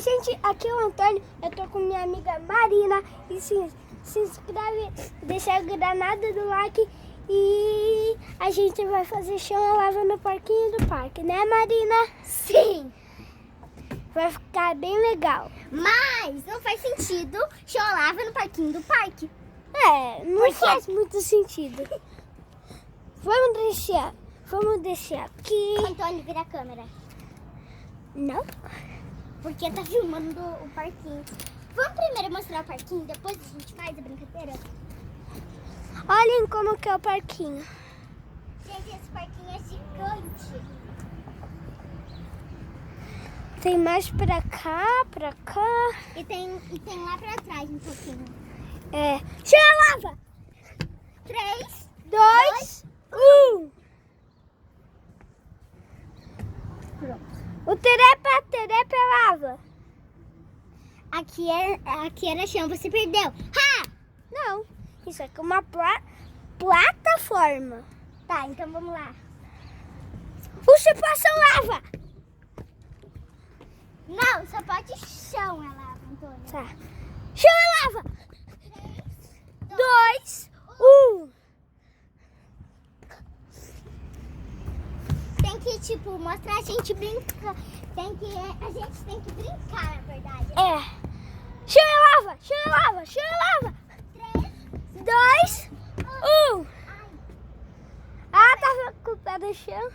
Gente, aqui é o Antônio, eu tô com minha amiga Marina e se inscreve, deixa a granada do like e a gente vai fazer chão e lava no parquinho do parque, né Marina? Sim! Vai ficar bem legal. Mas não faz sentido chão e lava no parquinho do parque. É, não faz muito sentido. Vamos deixar aqui. Antônio, vira a câmera. Não? Porque tá filmando o parquinho. Vamos primeiro mostrar o parquinho, depois a gente faz a brincadeira? Olhem como que é o parquinho. Gente, esse parquinho é gigante. Tem mais pra cá. E tem lá pra trás um pouquinho. É. Chão lava! 3, 2, 1. Pronto. O terepa lava. Aqui era chão, você perdeu. Ha! Não, isso aqui é uma plataforma. Tá, então vamos lá. O chupação lava. Não, só pode chão, ela lava, Antônio. Tá. Chão lava. 2, 1. Tem que, tipo, mostrar a gente brincar. A gente tem que brincar, na verdade. É. Chão lava. 3, 2, 1. Ah, tá com o pé no chão.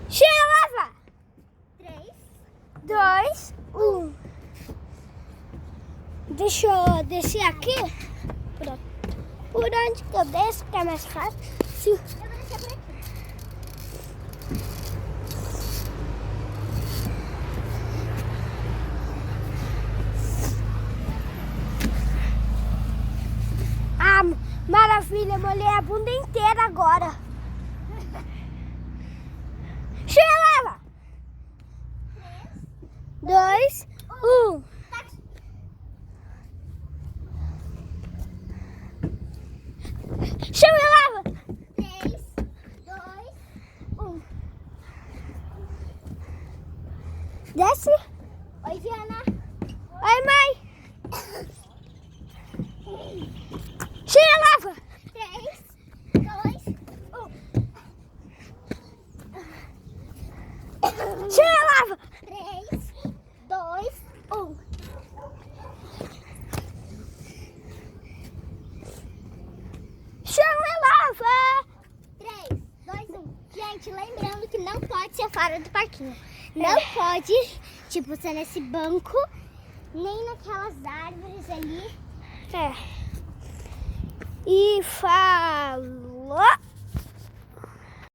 Chão lava. 3. 2, 1. Deixa eu descer aqui. Por onde que eu desço, que é mais fácil. Sim. Eu vou deixar por aqui. Ah, maravilha, molhei a bunda inteira agora. Chega, lava. 2, 1. Chama e lava. 3, 2, 1. Desce. Oi, Diana. Oi, mãe. Chega e lava. 3, 2, 1. Chega e lava. 3, 2, 1. Chama e lava. 3, 2, 1. Gente, lembrando que não pode ser fora do parquinho. Não pode, tipo, ser nesse banco, nem naquelas árvores ali. É. E falou.